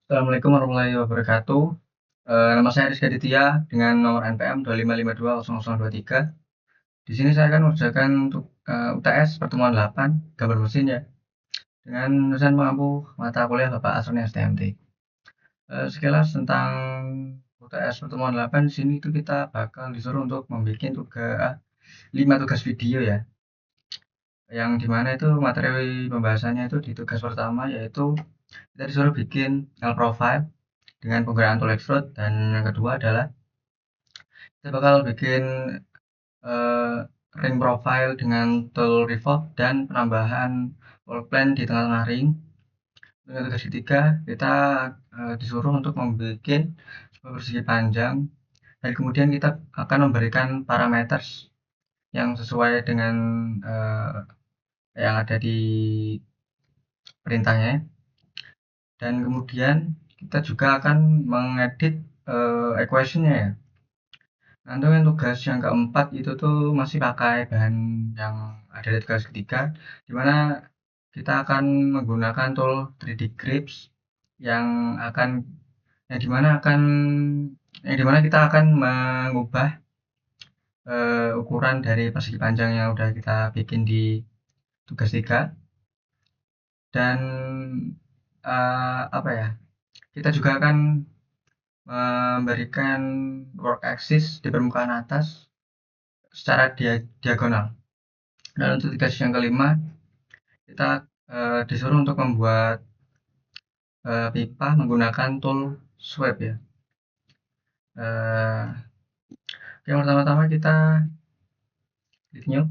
Assalamualaikum warahmatullahi wabarakatuh. Nama saya Rizky Aditya dengan nomor NPM 255200023. Di sini saya akan mengerjakan untuk UTS pertemuan 8 gambar mesin ya, dengan dosen pengampu mata kuliah Bapak Asroni STMT. Sekilas tentang UTS pertemuan 8 di sini itu kita bakal disuruh untuk membuat 5 tugas video ya, yang dimana itu materi pembahasannya itu di tugas pertama yaitu kita disuruh bikin L profile dengan penggunaan tool extrude, dan yang kedua adalah kita bakal bikin eh, ring profile dengan tool revolve dan penambahan wall plane di tengah-tengah ring. Dengan tugas ketiga kita disuruh untuk membuat sebuah persegi panjang, dan kemudian kita akan memberikan parameter yang sesuai dengan yang ada di perintahnya, dan kemudian kita juga akan mengedit equationnya ya. Nanti yang tugas yang keempat itu tuh masih pakai bahan yang ada di tugas ketiga, dimana kita akan menggunakan tool 3D Grips yang akan yang dimana akan yang dimana kita akan mengubah ukuran dari persegi panjang yang udah kita bikin di tugas 3, dan apa ya, kita juga akan memberikan work axis di permukaan atas secara diagonal. Dan untuk tugas yang kelima, kita disuruh untuk membuat pipa menggunakan tool swipe ya. Yang pertama-tama kita klik new.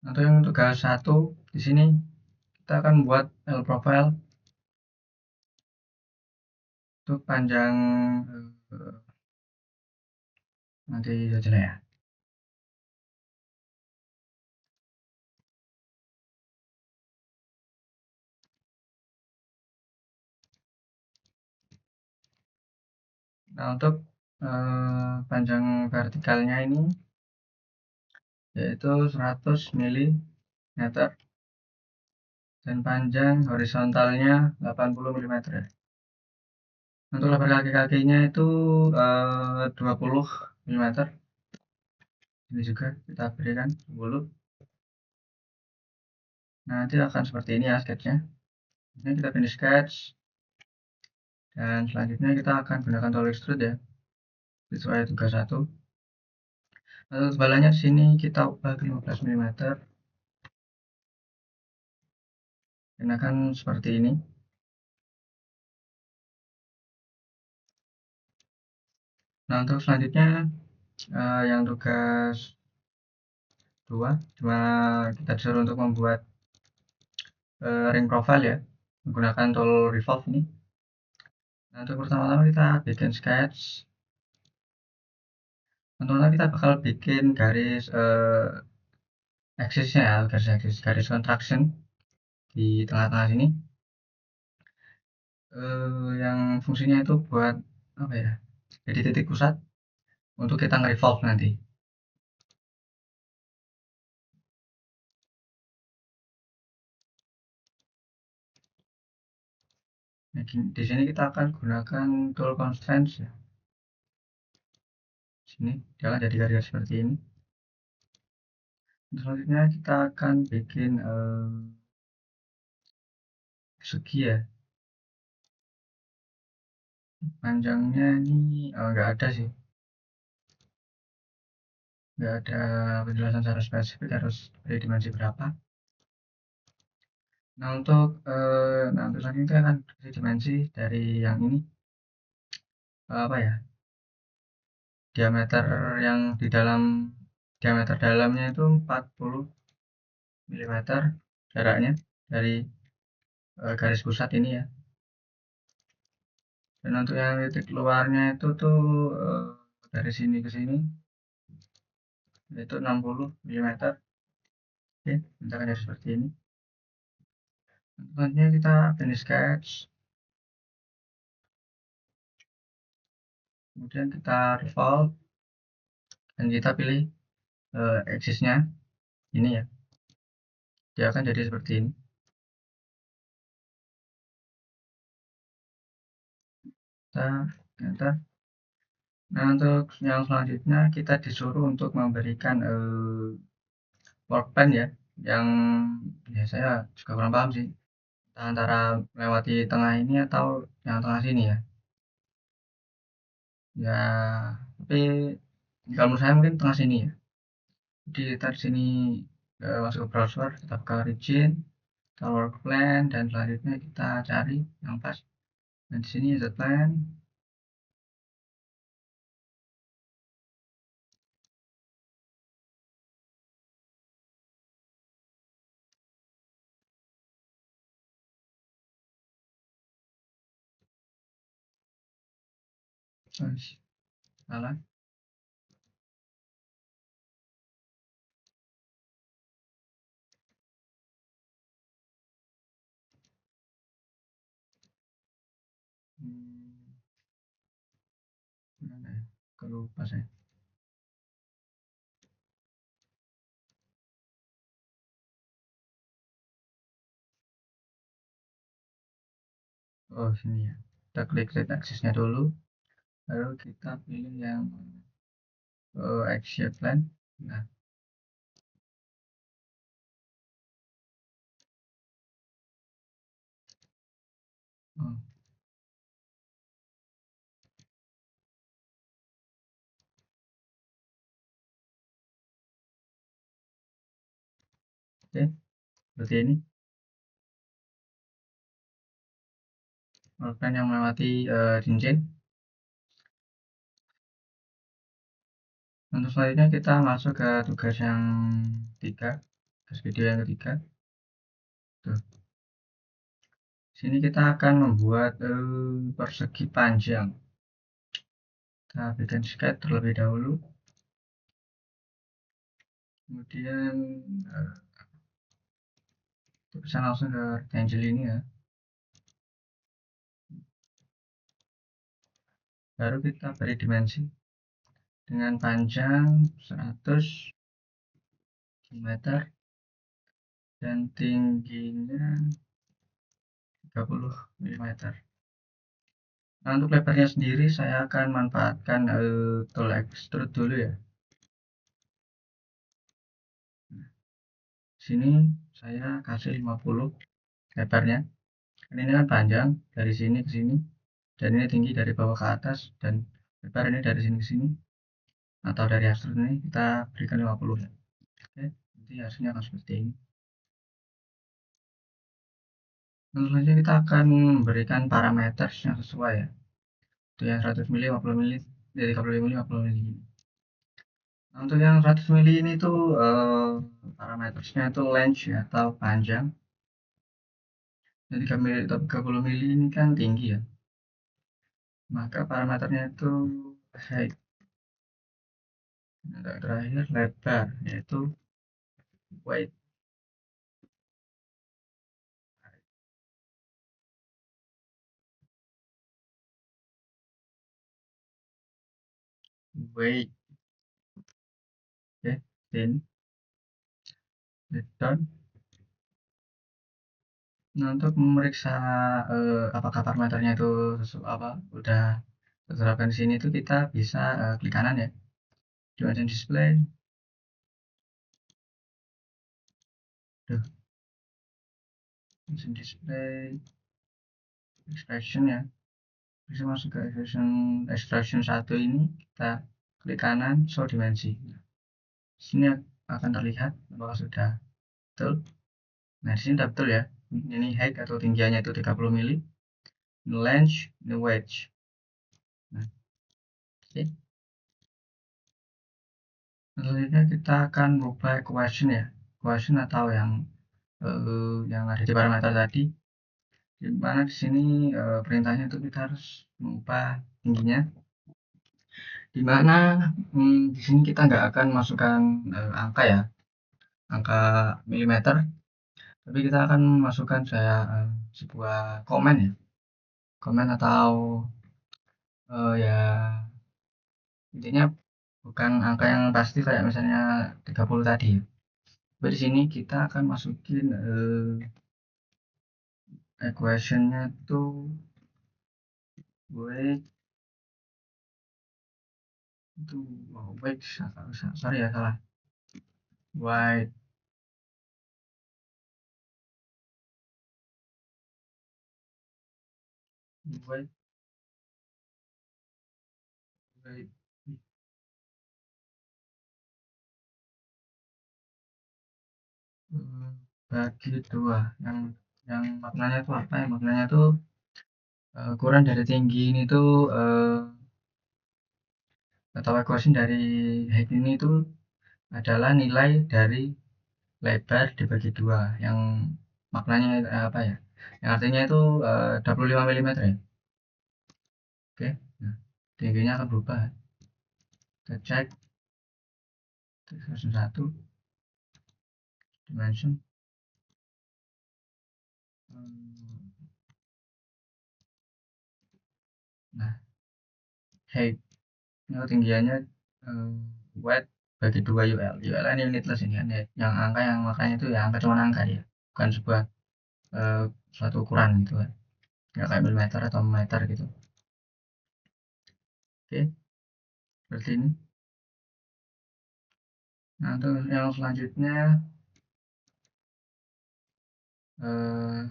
Untuk yang tugas 1 di sini kita akan buat L profile untuk panjang nanti saja ya. Nah, untuk panjang vertikalnya ini yaitu 100 mm, dan panjang horizontalnya 80 mm ya. Untuk lebar kaki-kakinya itu 20 mm. Ini juga kita berikan 10. Nanti akan seperti ini ya sketchnya. Ini kita finish sketch, dan selanjutnya kita akan gunakan tool extrude ya, sesuai tugas 1. Lalu tebalannya di sini kita ubah ke 15 mm, dan akan seperti ini. Nah, untuk selanjutnya yang tugas 2, cuma kita disuruh untuk membuat ring profile ya, menggunakan tool revolve ini. Nah, untuk pertama-tama kita bikin sketch. Pertama kita bakal bikin garis axisnya ya, garis contraction di tengah-tengah sini, yang fungsinya itu buat apa ya, jadi titik pusat untuk kita nge-revolve nanti. Nah, di sini kita akan gunakan tool constraints ya. Sini dia akan jadi garis seperti ini. Selanjutnya kita akan bikin segi ya. Panjangnya ini nggak ada sih, nggak ada penjelasan secara spesifik harus dari dimensi berapa. Nah, untuk selanjutnya kita akan kasih dimensi dari yang ini, apa ya, diameter yang di dalam, diameter dalamnya itu 40 mm jaraknya dari garis pusat ini ya. Dan untuk yang titik keluarnya itu tuh dari sini ke sini itu 60 mm. Oke, misalkan jadi seperti ini. Selanjutnya kita finish sketch, kemudian kita revolve, dan kita pilih axisnya ini ya, dia akan jadi seperti ini. kita enter. Nah, untuk yang selanjutnya kita disuruh untuk memberikan work plan ya, yang ya saya juga kurang paham sih, antara melewati tengah ini atau yang tengah sini ya. Ya, tapi kalau menurut saya mungkin tengah sini ya. Jadi kita di sini masuk ke browser, kita buka origin, kita work plan, dan selanjutnya kita cari yang pas. Dan di sini ada plan. Salah. Hmm, mana ya? Kelupa saya. Oh, sini ya. Kita klik set aksesnya dulu, lalu kita pilih yang action plan. Nah, oh, oke, seperti ini. Plan yang melewati cincin. Untuk selanjutnya kita masuk ke tugas yang ketiga, tugas video yang ketiga. Tuh. Sini kita akan membuat persegi panjang. Kita bikin sketch terlebih dahulu. Kemudian bisa langsung ke rectangle ini ya. Baru kita beri dimensi dengan panjang 100 cm dan tingginya 30 mm. Nah, untuk lebarnya sendiri saya akan manfaatkan tool extrude dulu ya. Sini saya kasih 50 lebarnya. Ini kan panjang dari sini ke sini, dan ini tinggi dari bawah ke atas, dan lebar ini dari sini ke sini, atau dari extrude ini kita berikan 50 ya. Oke, nanti hasilnya akan seperti ini. Selanjutnya kita akan memberikan parameter yang sesuai ya. Itu yang 100 mili, 50 mili, dari 35 mili, 50 mili. Nah, untuk yang 100 mili ini tuh parameternya itu length ya, atau panjang. Jadi 30 mili ini kan tinggi ya. Maka parameternya itu height. Nah, terakhir lebar, yaitu weight. Weight. Oke, then down. Nah, untuk memeriksa apakah parameternya itu udah terterapkan di sini, itu kita bisa klik kanan ya, dimension display. Tuh, dimension display extraction ya, bisa masuk ke extraction 1 ini, kita klik kanan show dimensi. Sini akan terlihat bahwa sudah betul. Nah, di sini sudah betul ya, ini height atau tinggiannya itu 30 mili, length, ini wedge. Nah, oke. Selanjutnya kita akan merubah equation ya, equation atau yang ada di parameter tadi, di mana di sini perintahnya itu kita harus mengubah tingginya, di mana di sini kita nggak akan masukkan angka ya, angka milimeter, tapi kita akan masukkan sebuah komen ya, komen atau ya intinya bukan angka yang pasti kayak misalnya 30 tadi. Tapi di sini kita akan masukin equationnya tuh weight itu wait, sorry ya, salah. Wait, wait, wait. Hmm, bagi dua yang maknanya itu apa ya, maknanya tuh ukuran dari tinggi ini tuh atau equation dari height ini tuh adalah nilai dari lebar dibagi dua, yang maknanya apa ya, yang artinya itu 25 mm ya. Oke, nah, tingginya akan berubah. Kita cek version 1 dimension. Nah, height ini ketinggiannya weight bagi 2 UL. UL ini unitless ini kan ya. Yang angka yang makanya itu ya angka, cuma angka ya, bukan sebuah suatu ukuran gitu kan. Nggak kayak milimeter atau meter gitu. Oke, seperti ini. Nah, untuk yang selanjutnya eh,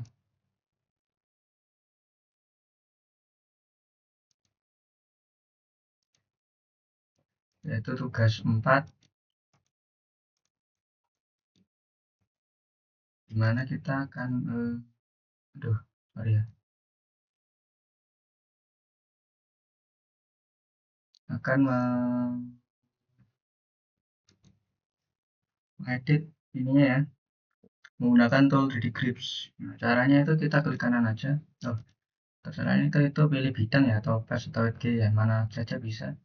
yaitu tugas 4, dimana kita akan aduh, sorry ya, akan mengedit ininya ya, menggunakan tool 3D Grips. Nah, caranya itu kita klik kanan aja. Oh, terserah ini itu pilih bidang ya, atau pas atau G ya, mana saja bisa.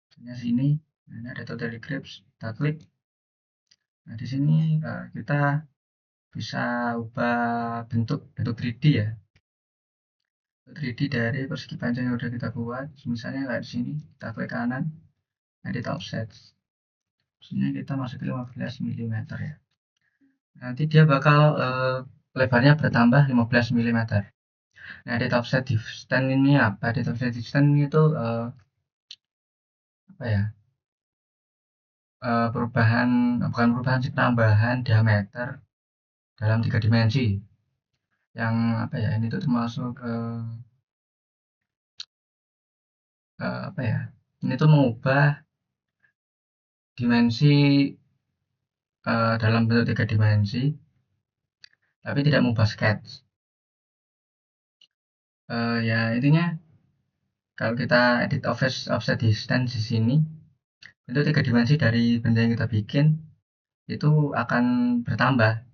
Misalnya sini, nah, ini ada tool 3D Grips, kita klik. Nah, di sini kita bisa ubah bentuk 3D ya. 3D dari persegi panjang yang udah kita buat. Misalnya kayak di sini, kita klik kanan, edit offset. Misalnya kita masuk ke 15 mm ya. Nanti dia bakal lebarnya bertambah 15 mm. Nah, data offset distance ini apa? Data offset distance itu apa ya? Perubahan, bukan perubahan sih, tambahan diameter dalam 3 dimensi. Yang apa ya? Ini tuh termasuk apa ya? Ini tuh mengubah dimensi dalam bentuk 3 dimensi, tapi tidak mengubah sketch. Ya intinya kalau kita edit offset distance di sini, itu 3 dimensi dari benda yang kita bikin itu akan bertambah.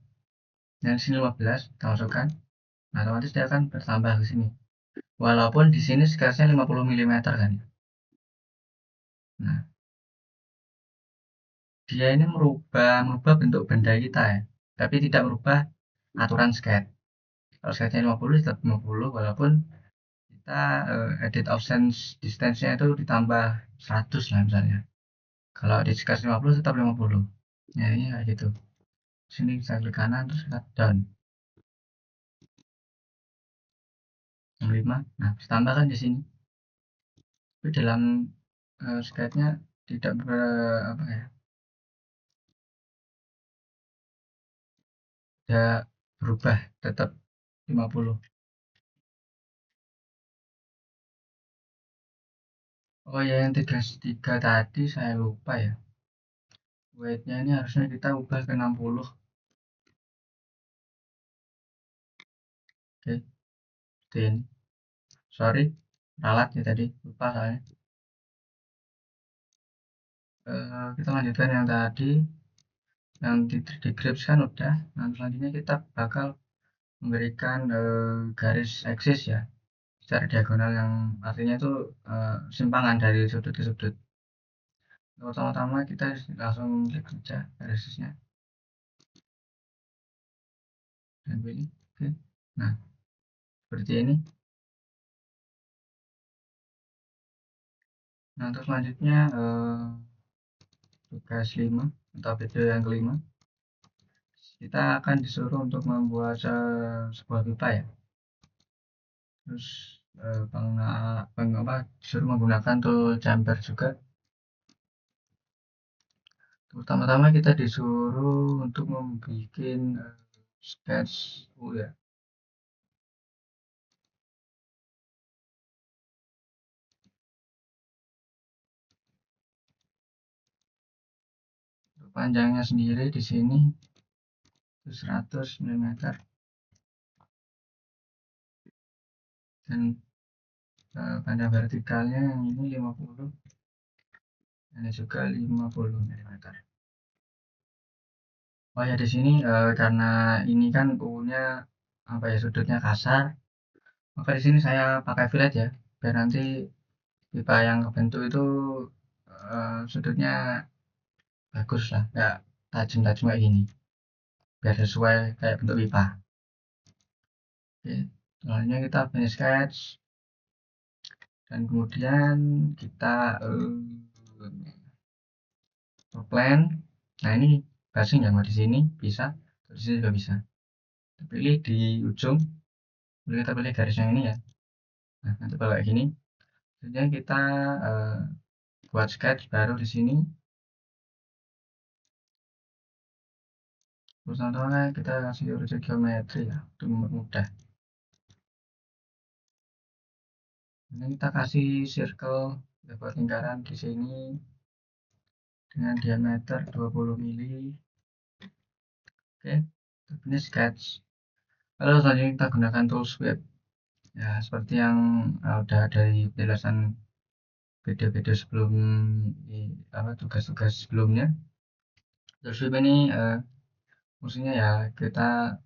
Yang sini 15 kita masukkan, nah otomatis dia akan bertambah ke sini. Walaupun di sini sketchnya 50 mm kan. Nah, dia ini merubah bentuk benda kita ya, tapi tidak merubah aturan sketch. Kalau sketchnya 50 tetap 50, walaupun kita edit offset distance-nya itu ditambah 100 lah misalnya. Kalau di sketch 50 tetap 50. Ya ini kayak gitu. Sini saya klik kanan terus kita down. 65. Nah, bisa tambahkan di sini. Tapi dalam sketchnya tidak apa ya, tidak berubah, tetap 50. Oh ya, yang 33 tadi saya lupa ya. Weight-nya ini harusnya kita ubah ke 60. Oke, seperti ini. Sorry, ralat ya tadi, lupa soalnya. Kita lanjutkan yang tadi, yang di 3D Grips kan udah. Nah, selanjutnya kita bakal memberikan garis eksis ya, secara diagonal, yang artinya itu simpangan dari sudut ke sudut. Pertama-tama kita langsung klik saja garisnya dan pilih. Oke. Nah, seperti ini. Nah, untuk selanjutnya tugas 5 atau video yang kelima, kita akan disuruh untuk membuat sebuah pipa ya. Terus disuruh menggunakan tool chamber juga. Pertama-tama kita disuruh untuk membuat sketch ya. Panjangnya sendiri di sini itu 100 mm dan panjang vertikalnya yang ini 50, ini juga 50 mm. Oh ya, di sini karena ini kan U-nya apa ya, sudutnya kasar, maka di sini saya pakai fillet ya, biar nanti pipa yang kebentuk itu sudutnya bagus lah, nggak tajam-tajam kayak gini, biar sesuai kayak bentuk pipa. Oke, selanjutnya kita finish sketch dan kemudian kita plan. Nah, ini basing ya, mau di sini bisa, di sini juga bisa. Kita pilih di ujung, lalu kita pilih garis yang ini ya. Nah, nanti kalau kayak gini, kemudian kita buat sketch baru di sini. Terus contohnya kita kasih urut geometri ya, untuk mempermudah. Ini kita kasih circle ya, buat lingkaran di sini dengan diameter 20 mili. Oke, ini sketch. Lalu selanjutnya kita gunakan tool sweep. Ya, seperti yang udah dari penjelasan video-video sebelum tugas-tugas sebelumnya. Tool sweep ini fungsinya ya kita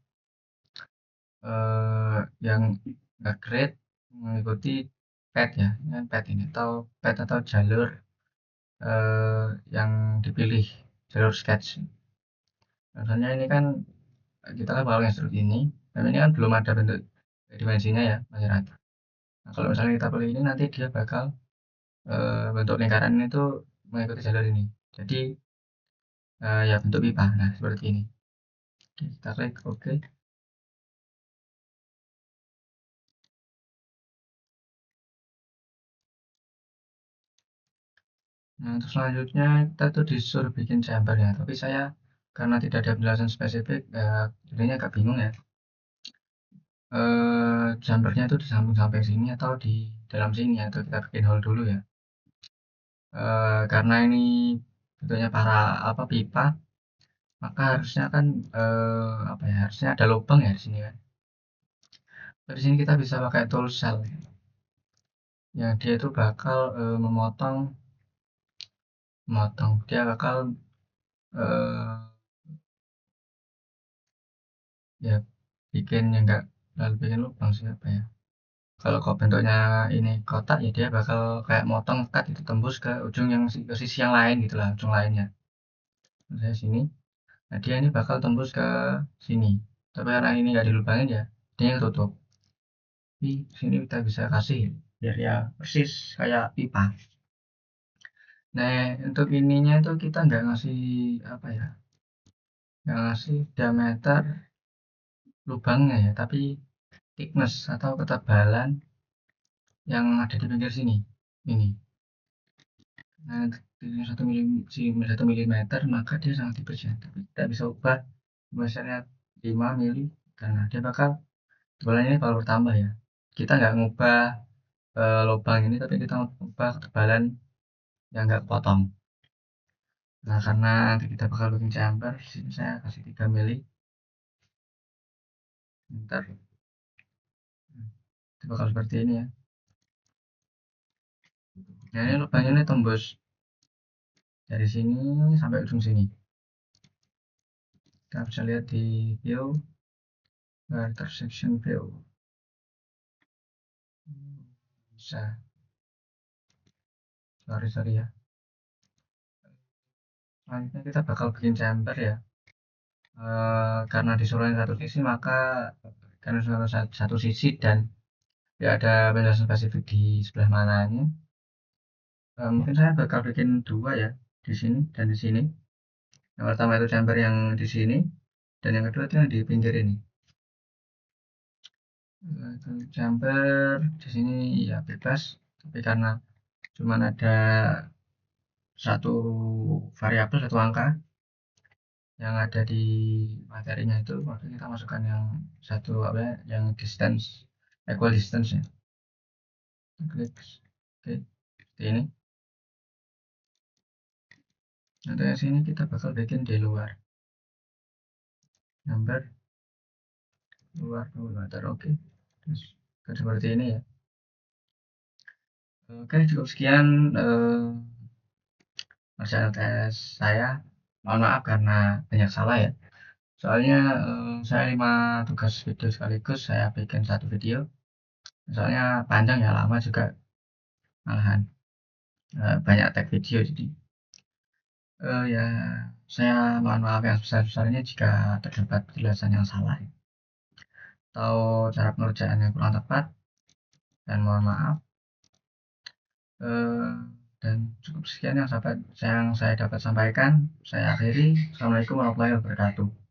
yang nge-create mengikuti pad ya, pad ini atau jalur yang dipilih, jalur sketch. Misalnya ini kan kita kan bakal nge ini, dan ini kan belum ada bentuk dimensinya ya, masih rata. Nah, kalau misalnya kita pilih ini, nanti dia bakal bentuk lingkaran ini tuh mengikuti jalur ini. Jadi ya bentuk pipa. Nah, seperti ini. Oke, kita klik OK. Nah, untuk selanjutnya kita tuh disuruh bikin chamber ya, tapi saya karena tidak ada penjelasan spesifik, jadinya agak bingung ya. Chambernya itu di samping-samping sini atau di dalam sini, atau kita bikin hole dulu ya. Karena ini bentuknya para apa pipa, maka harusnya kan harusnya ada lubang ya di sini kan. Di sini kita bisa pakai tool cell, yang dia itu bakal memotong, dia bakal ya bikin yang enggak lalu bikin lubang siapa ya. Kalau kok bentuknya ini kotak ya dia bakal kayak motong cut itu tembus ke ujung yang ke sisi yang lain gitu lah, ujung lainnya. Misalnya sini. Nah, dia ini bakal tembus ke sini. Tapi karena ini nggak dilubangin ya, dia ketutup. Tapi sini kita bisa kasih biar ya persis kayak pipa. Nah, untuk ininya itu kita nggak ngasih apa ya, nggak ngasih diameter lubangnya ya, tapi thickness atau ketebalan yang ada di pinggir sini. Ini. Nah, di 1 milimeter maka dia sangat tipis ya. Tapi kita bisa ubah misalnya 5 mili karena dia bakal tebalannya ini bakal bertambah ya. Kita nggak ngubah lubang ini, tapi kita ngubah ketebalan yang nggak potong. Nah, karena nanti kita bakal bikin chamber, sini saya kasih 3 mili. Bentar. Itu bakal seperti ini ya. Nah, ini lubangnya ini tembus dari sini sampai ujung sini. Kita bisa lihat di view, intersection view. Bisa. Sorry ya. Selanjutnya kita bakal bikin chamber ya. Karena disuruh satu sisi, maka karena satu sisi dan tidak ada penjelasan spesifik di sebelah mananya, mungkin saya bakal bikin dua ya, di sini dan di sini. Yang pertama itu chamber yang di sini, dan yang kedua itu yang di pinggir ini. Chamber di sini ya bebas, tapi karena cuma ada satu variabel, satu angka yang ada di materinya itu, maka kita masukkan yang satu apa ya, yang distance, equal distance ya. Klik, oke, seperti ini. Nanti di sini kita bakal bikin di luar number luar meter, oke. Terus seperti ini ya. Oke, cukup sekian ngerjain tes saya. Mohon maaf karena banyak salah ya. Soalnya saya 5 tugas video sekaligus saya bikin satu video. Soalnya panjang ya, lama juga malahan. Banyak tag video jadi ya saya mohon maaf yang sebesar-besarnya jika terdapat penjelasan yang salah atau cara pengerjaan yang kurang tepat, dan mohon maaf. Dan cukup sekian yang saya dapat sampaikan. Saya akhiri. Assalamualaikum warahmatullahi wabarakatuh.